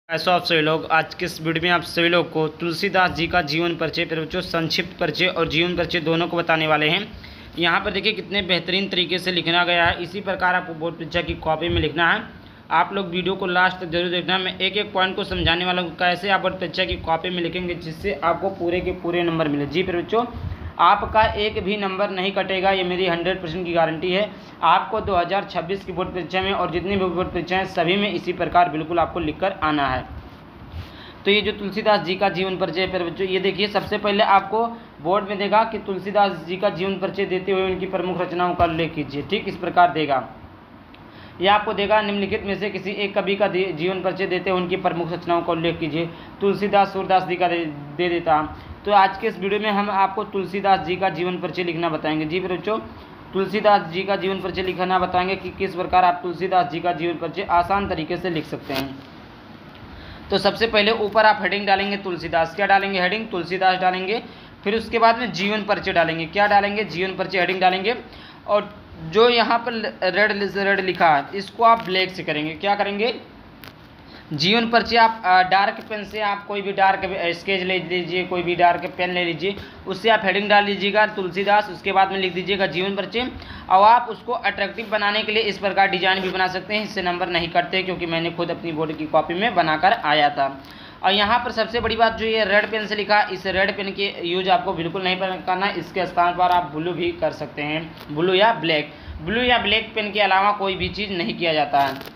ऐसा आप सभी लोग आज के इस वीडियो में आप सभी लोग को तुलसीदास जी का जीवन परिचय फिर बच्चों संक्षिप्त परिचय और जीवन परिचय दोनों को बताने वाले हैं। यहाँ पर देखिए कितने बेहतरीन तरीके से लिखना गया है। इसी प्रकार आपको बोर्ड परीक्षा की कॉपी में लिखना है। आप लोग वीडियो को लास्ट तक जरूर देखना। मैं एक एक पॉइंट को समझाने वाला हूँ कैसे आप बोर्ड परीक्षा की कॉपी में लिखेंगे जिससे आपको पूरे के पूरे नंबर मिले। जी फिर बच्चों आपका एक भी नंबर नहीं कटेगा, ये मेरी 100% की गारंटी है। आपको 2026 की बोर्ड परीक्षा में और जितनी भी बोर्ड परीक्षा हैं सभी में इसी प्रकार बिल्कुल आपको लिखकर आना है। तो ये जो तुलसीदास जी का जीवन परिचय पर बच्चों ये देखिए, सबसे पहले आपको बोर्ड में देगा कि तुलसीदास जी का जीवन परिचय देते हुए उनकी प्रमुख रचनाओं का उल्लेख कीजिए। ठीक इस प्रकार देगा। यह आपको देगा निम्नलिखित में से किसी एक कवि का जीवन परिचय देते हुए उनकी प्रमुख रचनाओं का उल्लेख कीजिए। तुलसीदास सूरदास जी का दे देता। तो आज के इस वीडियो में हम आपको तुलसीदास जी का जीवन परिचय लिखना बताएंगे। जी फिर बच्चों तुलसीदास जी का जीवन परिचय लिखना बताएंगे कि किस प्रकार आप तुलसीदास जी का जीवन परिचय आसान तरीके से लिख सकते हैं। तो सबसे पहले ऊपर आप हेडिंग डालेंगे तुलसीदास। क्या डालेंगे? हेडिंग तुलसीदास डालेंगे। फिर उसके बाद में जीवन परिचय डालेंगे। क्या डालेंगे? जीवन परिचय हेडिंग डालेंगे। और जो यहाँ पर रेड लिखा है इसको आप ब्लैक से करेंगे। क्या करेंगे? जीवन परिचय आप डार्क पेन से आप कोई भी डार्क स्केच ले लीजिए, कोई भी डार्क पेन ले लीजिए, उससे आप हेडिंग डाल लीजिएगा तुलसीदास। उसके बाद में लिख दीजिएगा जीवन परिचय। और आप उसको अट्रैक्टिव बनाने के लिए इस प्रकार डिजाइन भी बना सकते हैं। इससे नंबर नहीं कटते क्योंकि मैंने खुद अपनी बोर्ड की कॉपी में बनाकर आया था। और यहाँ पर सबसे बड़ी बात जो ये रेड पेन से लिखा, इस रेड पेन के यूज आपको बिल्कुल नहीं करना। इसके स्थान पर आप ब्लू भी कर सकते हैं, ब्लू या ब्लैक पेन के अलावा कोई भी चीज़ नहीं किया जाता है।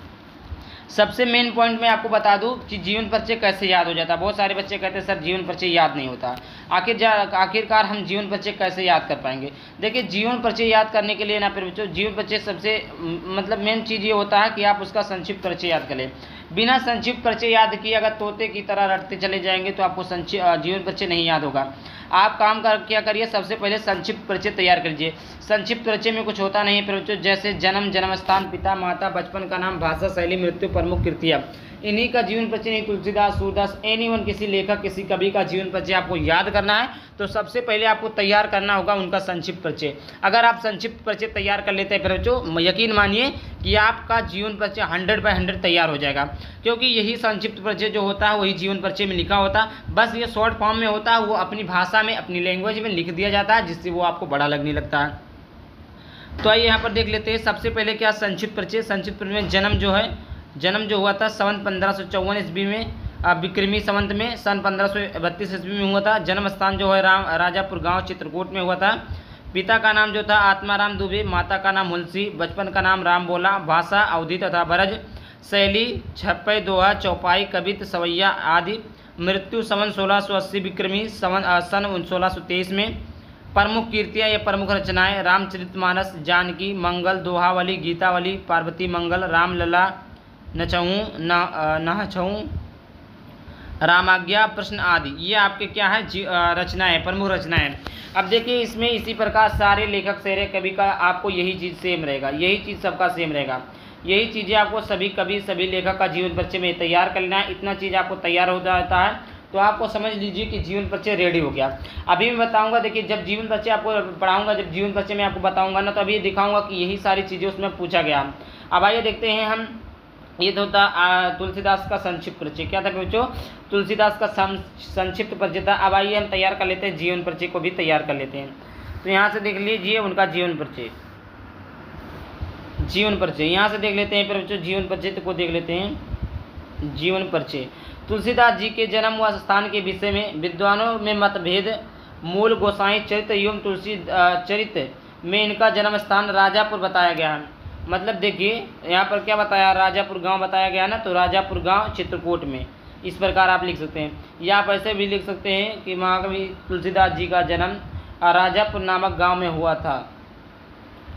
सबसे मेन पॉइंट मैं आपको बता दूं कि जीवन परिचय कैसे याद हो जाता है। बहुत सारे बच्चे कहते हैं सर जीवन परिचय याद नहीं होता। आखिरकार हम जीवन परिचय कैसे याद कर पाएंगे? देखिए जीवन परिचय याद करने के लिए ना फिर बच्चों जीवन परिचय सबसे मेन चीज़ ये होता है कि आप उसका संक्षिप्त परिचय याद कर लें। बिना संक्षिप्त परिचय याद किए अगर तोते की तरह रटते चले जाएंगे तो आपको जीवन परिचय नहीं याद होगा। आप काम क्या करिए, सबसे पहले संक्षिप्त परिचय तैयार करिए। संक्षिप्त परिचय में कुछ होता नहीं है फिर बच्चों, जैसे जन्म, जन्म स्थान, पिता माता, बचपन का नाम, भाषा शैली, मृत्यु, प्रमुख कृतियाँ, इन्हीं का जीवन परिचय नहीं। तुलसीदास सूरदास एनीवन किसी लेखक किसी कवि का जीवन परिचय आपको याद करना है तो सबसे पहले आपको तैयार करना होगा उनका संक्षिप्त परिचय। अगर आप संक्षिप्त परिचय तैयार कर लेते हैं फिर बच्चों यकीन मानिए कि आपका जीवन परिचय 100/100 तैयार हो जाएगा। क्योंकि यही संक्षिप्त परिचय जो होता है वही जीवन परिचय में लिखा होता है। बस ये शॉर्ट फॉर्म में होता है, वो अपनी भाषा में अपनी लैंग्वेज में लिख दिया जाता है जिससे वो आपको बड़ा लगने लगता है। तो आइए यहाँ पर देख लेते हैं सबसे पहले क्या संक्षिप्त परिचय। संक्षिप्त परिचय में जन्म जो हुआ था सन 1554 ईस्वी में, विक्रमी संवत में सन 1532 ईस्वी में हुआ था। जन्म स्थान जो है राजापुर गांव चित्रकूट में हुआ था। पिता का नाम जो था आत्माराम दुबे, माता का नाम हुलसी, बचपन का नाम राम बोला, भाषा अवधी तथा ब्रज, शैली छप्पे दोहा चौपाई कवित सवैया आदि। मृत्यु सन 1680 विक्रमी सन 1623 में। प्रमुख कीर्तियाँ या प्रमुख रचनाएं रामचरितमानस, जानकी मंगल, दोहावली, गीतावली, पार्वती मंगल, रामलला, नहछऊँ, रामाज्ञा, प्रश्न आदि। ये आपके क्या है रचनाएं, प्रमुख रचनाएं। अब देखिए इसमें इसी प्रकार सारे लेखक शेरे कवि का आपको यही चीज़ सेम रहेगा, यही चीज़ सबका सेम रहेगा। यही चीज़ें आपको सभी कवि सभी लेखक का जीवन परिचय में तैयार कर लेना है। इतना चीज़ आपको तैयार हो जाता है तो आपको समझ लीजिए कि जीवन परिचय रेडी हो गया। अभी मैं बताऊंगा, देखिए जब जीवन परिचय आपको पढ़ाऊंगा, जब जीवन परिचय में आपको बताऊंगा ना तो अभी दिखाऊंगा कि यही सारी चीज़ें उसमें पूछा गया। अब आइए देखते हैं हम, ये तो था तुलसीदास का संक्षिप्त परिचय। क्या था बच्चों? तुलसीदास का संक्षिप्त परिचय था। अब आइए हम तैयार कर लेते हैं जीवन परिचय को भी तैयार कर लेते हैं। तो यहाँ से देख लीजिए उनका जीवन परिचय। यहाँ से देख लेते हैं फिर बच्चों जीवन परिचय को देख लेते हैं। जीवन परिचय तुलसीदास जी के जन्म व स्थान के विषय में विद्वानों में मतभेद। मूल गोसाई चरित्र एवं तुलसी चरित्र में इनका जन्म स्थान राजापुर बताया गया है। मतलब देखिए यहाँ पर क्या बताया, राजापुर गांव बताया गया ना, तो राजापुर गांव चित्रकूट में। इस प्रकार आप लिख सकते हैं या आप ऐसे भी लिख सकते हैं कि महाकवि तुलसीदास जी का जन्म राजापुर नामक गांव में हुआ था।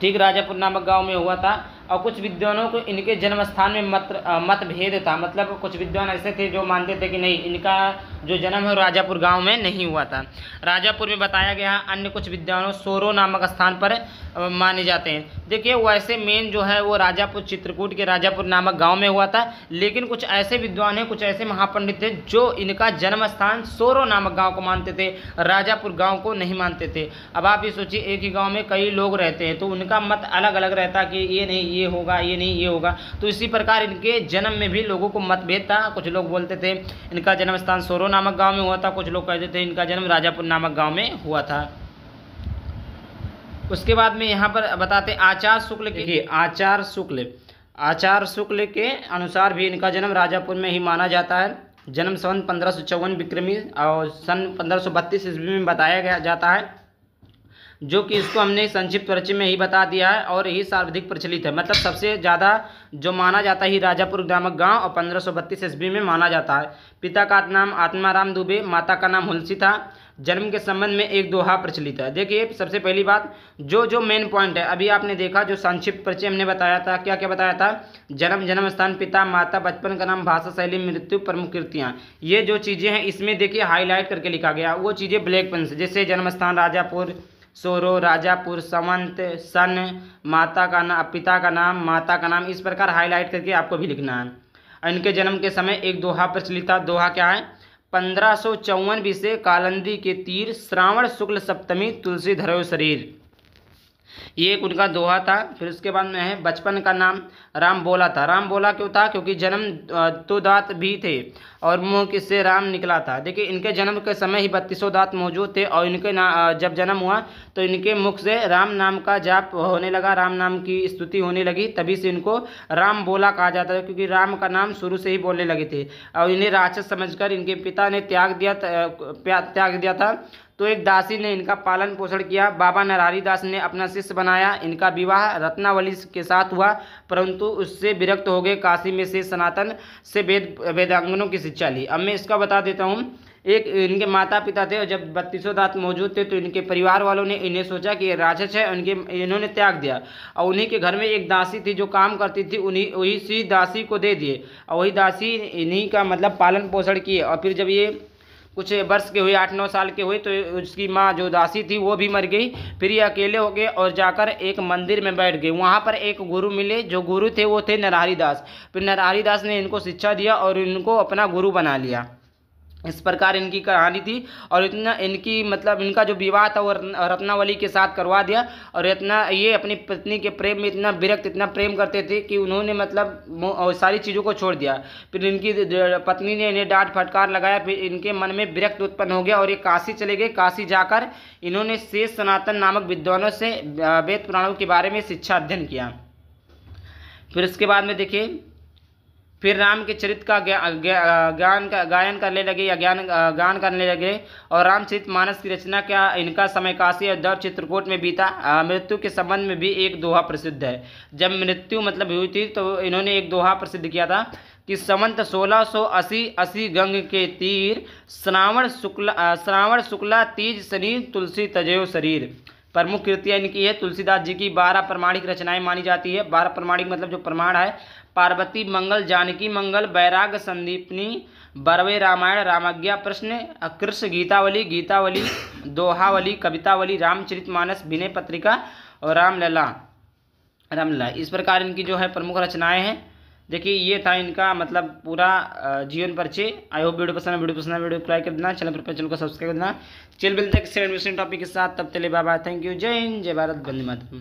ठीक, राजापुर नामक गांव में हुआ था। और कुछ विद्वानों को इनके जन्म स्थान में मतभेद था। मतलब कुछ विद्वान ऐसे थे जो मानते थे कि नहीं, इनका जो जन्म है राजापुर गांव में नहीं हुआ था, राजापुर में बताया गया। अन्य कुछ विद्वानों सोरो नामक स्थान पर माने जाते हैं। देखिए वैसे मेन जो है वो राजापुर, चित्रकूट के राजापुर नामक गांव में हुआ था, लेकिन कुछ ऐसे विद्वान हैं, कुछ ऐसे महापंडित थे जो इनका जन्म स्थान सोरो नामक गांव को मानते थे, राजापुर गांव को नहीं मानते थे। अब आप ये सोचिए एक ही गांव में कई लोग रहते हैं तो उनका मत अलग अलग रहता कि ये नहीं ये होगा, ये नहीं ये होगा। तो इसी प्रकार इनके जन्म में भी लोगों को मतभेद था। कुछ लोग बोलते थे इनका जन्म स्थान सोरो नामक गाँव में हुआ था, कुछ लोग कहते थे इनका जन्म राजापुर नामक गाँव में हुआ था। उसके बाद में यहाँ पर बताते आचार्य शुक्ल के, आचार्य शुक्ल के अनुसार भी इनका जन्म राजापुर में ही माना जाता है। जन्म सन 1554 विक्रमी और सन 1532 ईस्वी में बताया गया जाता है, जो कि इसको हमने संक्षिप्त परिचय में ही बता दिया है और यही सर्वाधिक प्रचलित है। मतलब सबसे ज़्यादा जो माना जाता है ही राजापुर नामक गांव और 1532 ईस्वी में माना जाता है। पिता का नाम आत्माराम दुबे, माता का नाम हुलसी था। जन्म के संबंध में एक दोहा प्रचलित है। देखिए सबसे पहली बात जो मेन पॉइंट है, अभी आपने देखा जो संक्षिप्त परिचय हमने बताया था, क्या क्या बताया था, जन्म, जन्म स्थान, पिता, माता, बचपन का नाम, भाषा शैली, मृत्यु, प्रमुख कृतियाँ, ये जो चीज़ें हैं इसमें देखिए हाईलाइट करके लिखा गया। वो चीज़ें ब्लैक पेन से, जैसे जन्म स्थान राजापुर, सोरो, राजापुर, संवंत, सन, माता का नाम, पिता का नाम, माता का नाम, इस प्रकार हाईलाइट करके आपको भी लिखना है। इनके जन्म के समय एक दोहा प्रचलित था। दोहा क्या है, 1554 बीसे कालंदी के तीर, श्रावण शुक्ल सप्तमी, तुलसी धरो शरीर, ये एक उनका दोहा था। फिर उसके बाद में है बचपन का नाम राम बोला था। राम बोला क्यों था, क्योंकि जन्म तो दांत भी थे और मुंह किससे राम निकला था। देखिए इनके जन्म के समय ही 32 दांत मौजूद थे और इनके जब जन्म हुआ तो इनके मुख से राम नाम का जाप होने लगा, राम नाम की स्तुति होने लगी, तभी से इनको राम बोला कहा जाता है, क्योंकि राम का नाम शुरू से ही बोलने लगे थे। और इन्हें राक्षस समझकर इनके पिता ने त्याग दिया था। तो एक दासी ने इनका पालन पोषण किया। बाबा नरहरि दास ने अपना शिष्य बनाया। इनका विवाह रत्नावली के साथ हुआ, परंतु उससे विरक्त हो गए। काशी में से सनातन से वेदांगनों की शिक्षा ली। अब मैं इसका बता देता हूँ। एक इनके माता पिता थे और जब 32 दांत मौजूद थे तो इनके परिवार वालों ने इन्हें सोचा कि ये राक्षस है, इन्होंने त्याग दिया और उन्हीं के घर में एक दासी थी जो काम करती थी, वही सी दासी को दे दिए और वही दासी इन्हीं का मतलब पालन पोषण किए। और फिर जब ये कुछ वर्ष के हुए, 8-9 साल के हुए, तो उसकी माँ जो दासी थी वो भी मर गई। फिर ये अकेले हो गए और जाकर एक मंदिर में बैठ गए। वहाँ पर एक गुरु मिले, जो गुरु थे वो थे नरहरि दास। फिर नरहरि दास ने इनको शिक्षा दिया और इनको अपना गुरु बना लिया। इस प्रकार इनकी कहानी थी और इतना इनकी मतलब इनका जो विवाह था वो रत्नावली के साथ करवा दिया। और इतना ये अपनी पत्नी के प्रेम में इतना विरक्त, इतना प्रेम करते थे कि उन्होंने मतलब सारी चीज़ों को छोड़ दिया। फिर इनकी पत्नी ने इन्हें डांट फटकार लगाया। फिर इनके मन में विरक्त उत्पन्न हो गया और ये काशी चले गए। काशी जाकर इन्होंने शेष सनातन नामक विद्वानों से वेद पुराणों के बारे में शिक्षा अध्ययन किया। फिर उसके बाद में देखिए फिर राम के चरित्र का गायन करने लगे या गान करने लगे। और रामचरित मानस की रचना क्या इनका समय काशी और दर चित्रकूट में बीता। मृत्यु के संबंध में भी एक दोहा प्रसिद्ध है। जब मृत्यु मतलब हुई थी तो इन्होंने एक दोहा प्रसिद्ध किया था कि संवत 1680 गंग के तीर, श्रावण शुक्ला तीज शनि, तुलसी तजयो शरीर। प्रमुख कृतियाँ इनकी है। तुलसीदास जी की 12 प्रमाणिक रचनाएं मानी जाती है। 12 प्रमाणिक मतलब जो प्रमाण है, पार्वती मंगल, जानकी मंगल, वैराग संदीपनी, बरवे रामायण, रामाज्ञा प्रश्न, कृष्ण गीतावली, दोहावली, कवितावली, रामचरितमानस, विनय पत्रिका और रामलला। इस प्रकार इनकी जो है प्रमुख रचनाएं हैं। देखिए ये था इनका मतलब पूरा जीवन परिचय। आई होप वीडियो पसंद है, वीडियो को लाइक कर देना, चैनल को सब्सक्राइब कर देना। चल मिलते हैं टॉपिक के साथ, तब चले बाय बाय, थैंक यू, जय हिंद, जय भारत, वंदे मातरम।